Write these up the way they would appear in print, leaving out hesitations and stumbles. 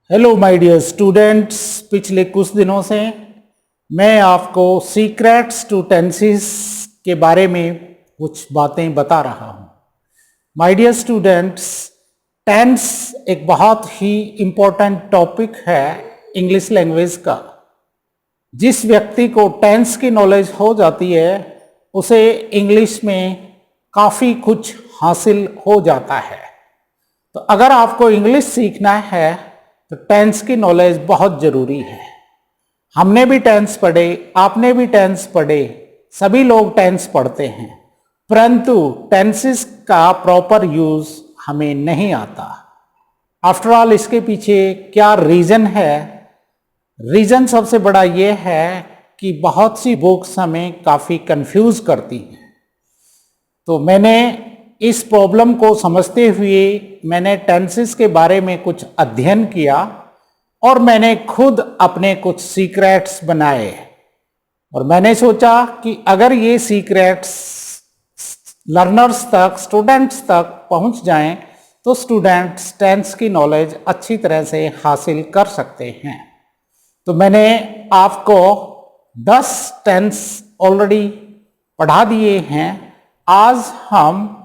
Hello my dear students, पिछले कुछ दिनों से मैं आपको सीक्रेट्स टू टेंसेस के बारे में कुछ बातें बता रहा हूँ। माय डियर स्टूडेंट्स, टेंस एक बहुत ही इम्पोर्टेंट टॉपिक है इंग्लिश लैंग्वेज का। जिस व्यक्ति को टेंस की नॉलेज हो जाती है उसे इंग्लिश में काफ़ी कुछ हासिल हो जाता है। तो अगर आपको इंग्लिश सीखना है तो टेंस की नॉलेज बहुत ज़रूरी है। हमने भी टेंस पढ़े, आपने भी टेंस पढ़े, सभी लोग टेंस पढ़ते हैं, परंतु टेंसेस का प्रॉपर यूज़ हमें नहीं आता। आफ्टर ऑल इसके पीछे क्या रीज़न है? रीज़न सबसे बड़ा ये है कि बहुत सी बुक्स हमें काफ़ी कंफ्यूज करती हैं। तो मैंने इस प्रॉब्लम को समझते हुए मैंने टेंसेस के बारे में कुछ अध्ययन किया और मैंने खुद अपने कुछ सीक्रेट्स बनाए। और मैंने सोचा कि अगर ये सीक्रेट्स लर्नर्स तक, स्टूडेंट्स तक पहुंच जाएं तो स्टूडेंट्स टेंस की नॉलेज अच्छी तरह से हासिल कर सकते हैं। तो मैंने आपको 10 टेंस ऑलरेडी पढ़ा दिए हैं। आज हम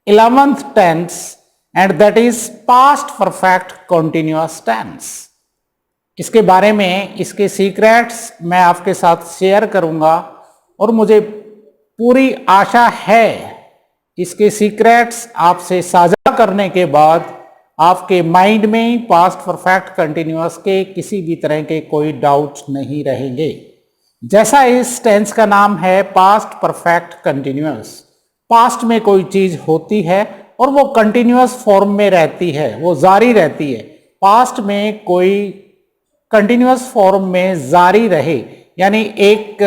11th tense and that is past perfect continuous tense, इसके बारे में, इसके सीक्रेट्स मैं आपके साथ शेयर करूंगा। और मुझे पूरी आशा है इसके सीक्रेट्स आपसे साझा करने के बाद आपके माइंड में पास्ट परफेक्ट कंटिन्यूअस के किसी भी तरह के कोई डाउट नहीं रहेंगे। जैसा इस टेंस का नाम है पास्ट परफेक्ट कंटिन्यूअस, पास्ट में कोई चीज होती है और वो कंटिन्यूअस फॉर्म में रहती है, वो जारी रहती है। पास्ट में कोई कंटिन्यूअस फॉर्म में जारी रहे, यानी एक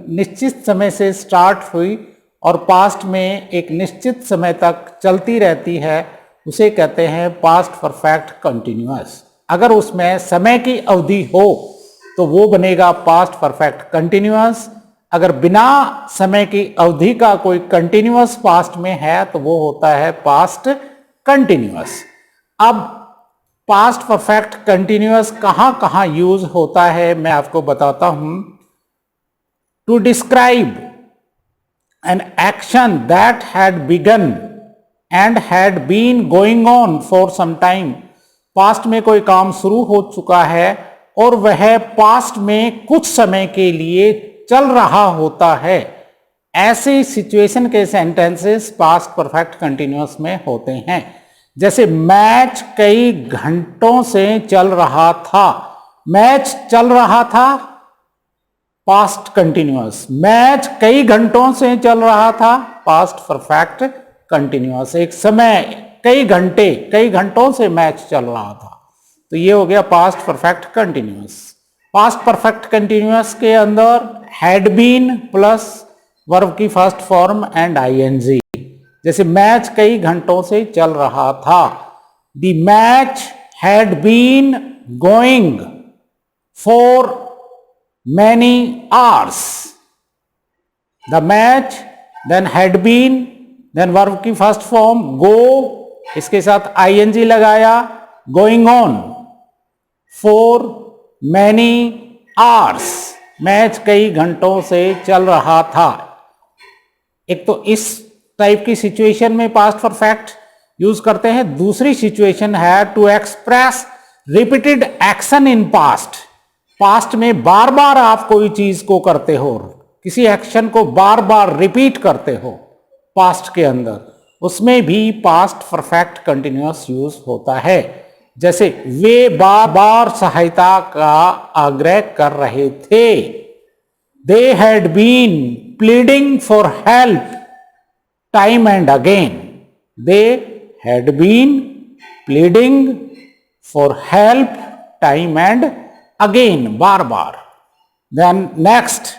निश्चित समय से स्टार्ट हुई और पास्ट में एक निश्चित समय तक चलती रहती है, उसे कहते हैं पास्ट परफेक्ट कंटिन्यूअस। अगर उसमें समय की अवधि हो तो वो बनेगा पास्ट परफेक्ट कंटिन्यूअस। अगर बिना समय की अवधि का कोई कंटिन्यूअस पास्ट में है तो वो होता है पास्ट कंटिन्यूअस। अब पास्ट परफेक्ट कंटिन्यूअस कहां कहां यूज होता है मैं आपको बताता हूं। To describe an action that had begun and had been going on for some time, past में कोई काम शुरू हो चुका है और वह पास्ट में कुछ समय के लिए चल रहा होता है, ऐसी सिचुएशन के सेंटेंसेस पास्ट परफेक्ट कंटिन्यूअस में होते हैं। जैसे मैच कई घंटों से चल रहा था, मैच चल रहा था पास्ट कंटिन्यूअस, मैच कई घंटों से चल रहा था पास्ट परफेक्ट कंटिन्यूअस। एक समय कई घंटों से मैच चल रहा था, तो ये हो गया past perfect continuous. Past perfect continuous के अंदर हैड बीन प्लस वर्ब की फर्स्ट फॉर्म एंड आईएनजी। जैसे मैच कई घंटों से चल रहा था, the match had been going for many hours. The match, then had been, then verb की फर्स्ट फॉर्म गो, इसके साथ आईएनजी लगाया, going on for many hours, match कई घंटों से चल रहा था। एक तो इस टाइप की सिचुएशन में पास्ट परफेक्ट यूज करते हैं। दूसरी सिचुएशन है to express repeated action in past, past में बार बार आप कोई चीज को करते हो, किसी एक्शन को बार बार रिपीट करते हो पास्ट के अंदर, उसमें भी पास्ट परफेक्ट कंटिन्यूअस यूज होता है। जैसे वे बार बार सहायता का आग्रह कर रहे थे, they had been pleading for help time and again, they had been pleading for help time and again, बार बार। Then next,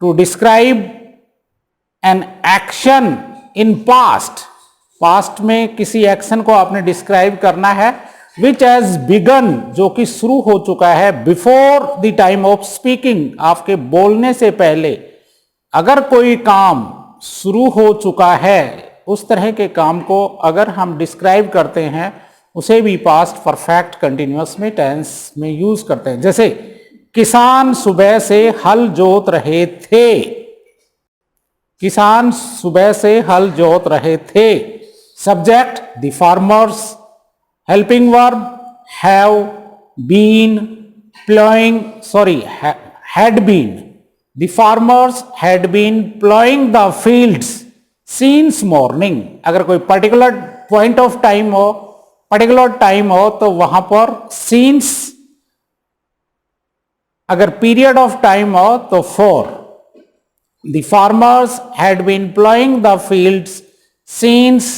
to describe an action in past, past में किसी एक्शन को आपने डिस्क्राइब करना है, विच हैज बिगन, जो कि शुरू हो चुका है, before the time of speaking, आपके बोलने से पहले। अगर कोई काम शुरू हो चुका है, उस तरह के काम को अगर हम डिस्क्राइब करते हैं उसे भी पास्ट परफेक्ट कंटिन्यूअस में टेंस में यूज करते हैं। जैसे किसान सुबह से हल जोत रहे थे, किसान सुबह से हल जोत रहे थे। Subject the farmers, helping verb have been ploughing, had been, the farmers had been plowing the fields since morning। अगर कोई पर्टिकुलर पॉइंट ऑफ टाइम हो, पर्टिकुलर टाइम हो तो वहां पर since, अगर पीरियड ऑफ टाइम हो तो for। the farmers had been plowing the fields since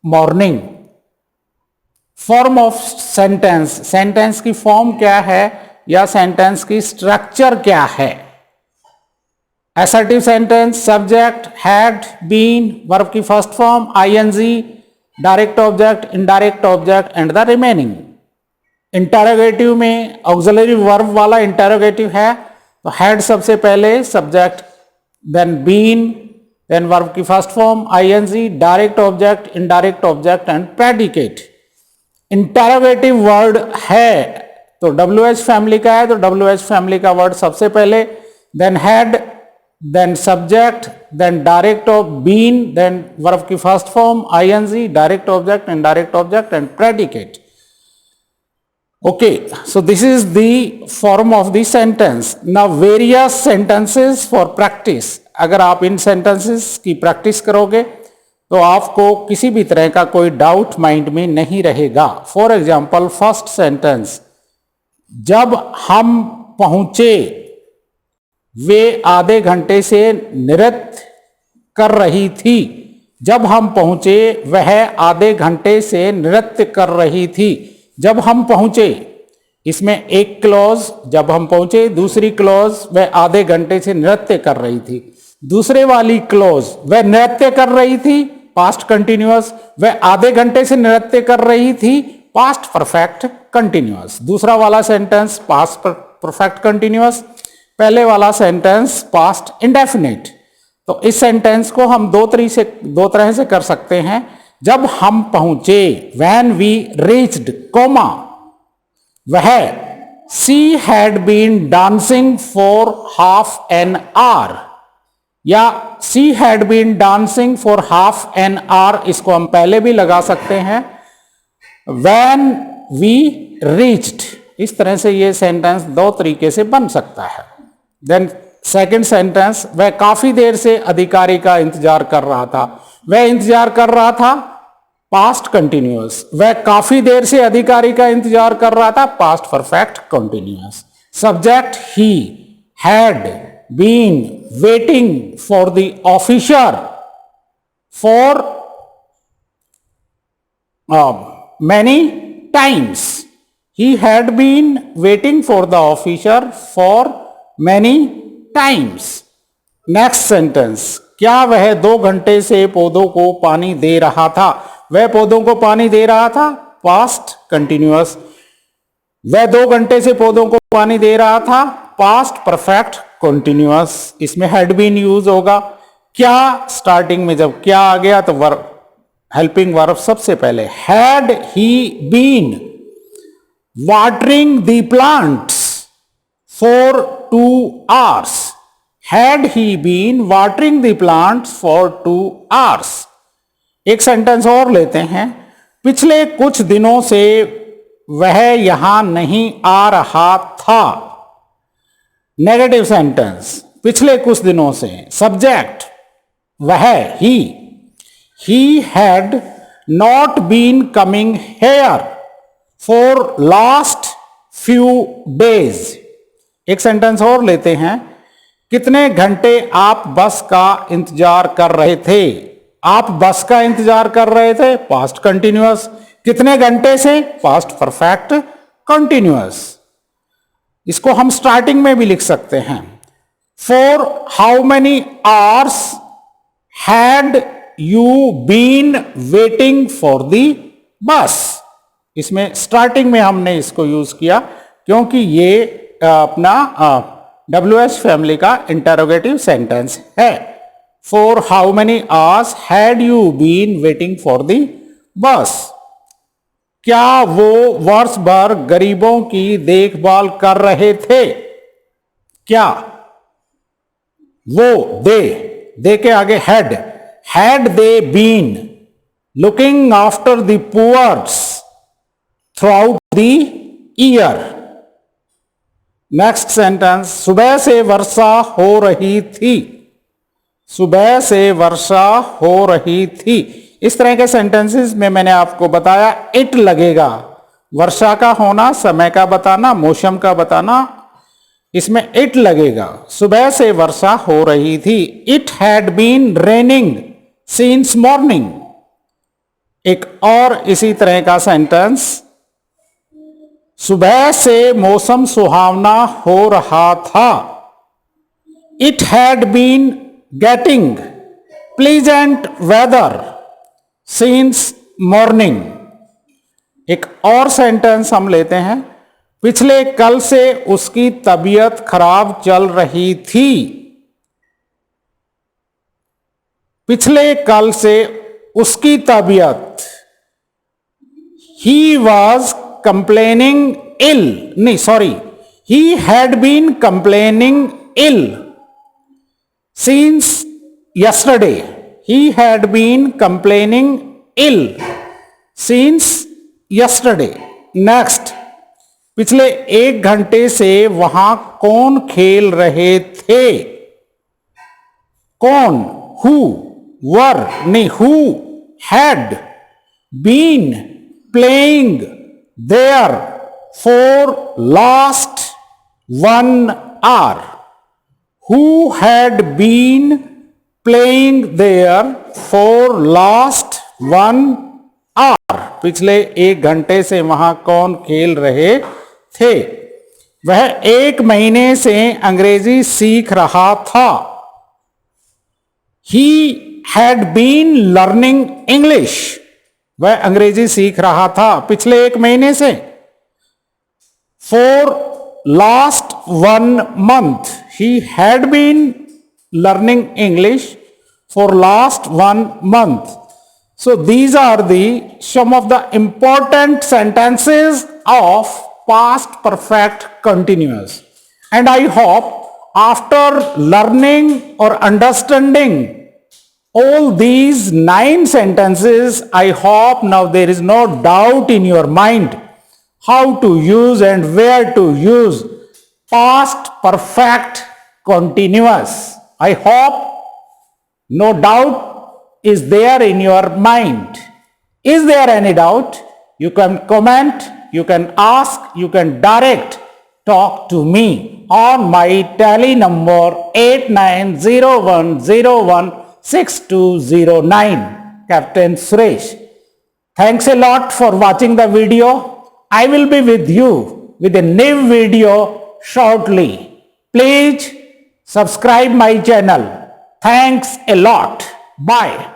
morning। Form of sentence, sentence की फॉर्म क्या है या सेंटेंस की स्ट्रक्चर क्या है। Assertive sentence, subject had been, verb की first form ING, direct object, indirect object and the remaining. Interrogative में auxiliary verb वाला इंटरोगेटिव है तो हैड सबसे पहले, subject, then been, then verb की first form ING, direct object, indirect object and predicate. Interrogative word है तो WH family का है तो WH फैमिली का वर्ड सबसे पहले, then had, then subject, then direct of been, then verb की first form ING, direct object, indirect object and predicate. Okay, so this is the form of the sentence. Now various sentences for practice. अगर आप इन sentences की practice करोगे तो आपको किसी भी तरह का कोई डाउट माइंड में नहीं रहेगा। फॉर एग्जाम्पल, फर्स्ट सेंटेंस, जब हम पहुंचे वे आधे घंटे से नृत्य कर रही थी। जब हम पहुंचे वह आधे घंटे से नृत्य कर रही थी। जब हम पहुंचे, इसमें एक क्लॉज जब हम पहुंचे, दूसरी क्लॉज वह आधे घंटे से नृत्य कर रही थी। दूसरे वाली क्लॉज वह नृत्य कर रही थी, पास्ट कंटिन्यूअस, वह आधे घंटे से नृत्य कर रही थी, पास्ट परफेक्ट कंटिन्यूअस। दूसरा वाला सेंटेंस पास्ट परफेक्ट कंटिन्यूअस, पहले वाला सेंटेंस पास्ट इंडेफिनिट। तो इस सेंटेंस को हम दो तरह से कर सकते हैं। जब हम पहुंचे, व्हेन वी रीच्ड, कोमा, वह, she had been dancing for half an hour, या she had been dancing for half an hour, इसको हम पहले भी लगा सकते हैं। व्हेन वी रीच्ड, इस तरह से ये सेंटेंस दो तरीके से बन सकता है। देन सेकंड सेंटेंस, वह काफी देर से अधिकारी का इंतजार कर रहा था। वह इंतजार कर रहा था, पास्ट कंटिन्यूअस। वह काफी देर से अधिकारी का इंतजार कर रहा था, past perfect continuous. Subject he had been waiting for the officer for many times। He had been waiting for the officer for many times। Next sentence, क्या वह 2 घंटे से पौधों को पानी दे रहा था। वह पौधों को पानी दे रहा था, पास्ट कंटिन्यूअस। वह 2 घंटे से पौधों को पानी दे रहा था, पास्ट परफेक्ट कंटिन्यूअस। इसमें हैड बीन यूज होगा। क्या, स्टार्टिंग में जब क्या आ गया तो वर्ब, हेल्पिंग वर्ब सबसे पहले। Had he been watering the plants for 2 hours। Had he been watering the plants for 2 hours। एक सेंटेंस और लेते हैं, पिछले कुछ दिनों से वह यहां नहीं आ रहा था। नेगेटिव सेंटेंस, पिछले कुछ दिनों से। सब्जेक्ट वह, he had not been coming here for last few days। एक सेंटेंस और लेते हैं, कितने घंटे आप बस का इंतजार कर रहे थे। आप बस का इंतजार कर रहे थे, पास्ट कंटिन्यूअस। कितने घंटे से, पास्ट परफेक्ट कंटिन्यूअस। इसको हम स्टार्टिंग में भी लिख सकते हैं। For how many hours had you been waiting for the bus. इसमें स्टार्टिंग में हमने इसको यूज किया क्योंकि ये अपना WH फैमिली का इंटरोगेटिव सेंटेंस है। For how many hours had you been waiting for the bus. क्या वो वर्ष भर गरीबों की देखभाल कर रहे थे? क्या वो दे के आगे had they been looking after the poors through the year? Next sentence, सुबह से वर्षा हो रही थी। सुबह से वर्षा हो रही थी। इस तरह के सेंटेंसेस में मैंने आपको बताया इट लगेगा। वर्षा का होना, समय का बताना, मौसम का बताना, इसमें इट लगेगा। सुबह से वर्षा हो रही थी। It had been raining since morning. एक और इसी तरह का सेंटेंस, सुबह से मौसम सुहावना हो रहा था। It had been getting pleasant weather since morning. एक और सेंटेंस हम लेते हैं, पिछले कल से उसकी तबीयत खराब चल रही थी। पिछले कल से उसकी तबीयत, ही वॉज complaining ill, नहीं sorry, he had been complaining ill since yesterday. He had been complaining ill since yesterday. Next, पिछले 1 घंटे से वहां कौन खेल रहे थे? कौन, who, were, नहीं, who had been playing there for last 1 hour? Who had been playing there for last 1 hour? पिछले 1 घंटे से वहां कौन खेल रहे थे? वह 1 महीने से अंग्रेजी सीख रहा था। He had been learning English. वह अंग्रेजी सीख रहा था पिछले 1 महीने से। For last 1 month, he had been learning English for last 1 month. So these are some of the important sentences of past perfect continuous. And I hope after learning or understanding all these 9 sentences, I hope now there is no doubt in your mind how to use and where to use past perfect continuous. I hope no doubt is there in your mind. Is there any doubt? You can comment, you can ask, you can direct talk to me on my tally number 8901016209, Captain Suresh. Thanks a lot for watching the video. I will be with you with a new video shortly. Please subscribe my channel. Thanks a lot. Bye.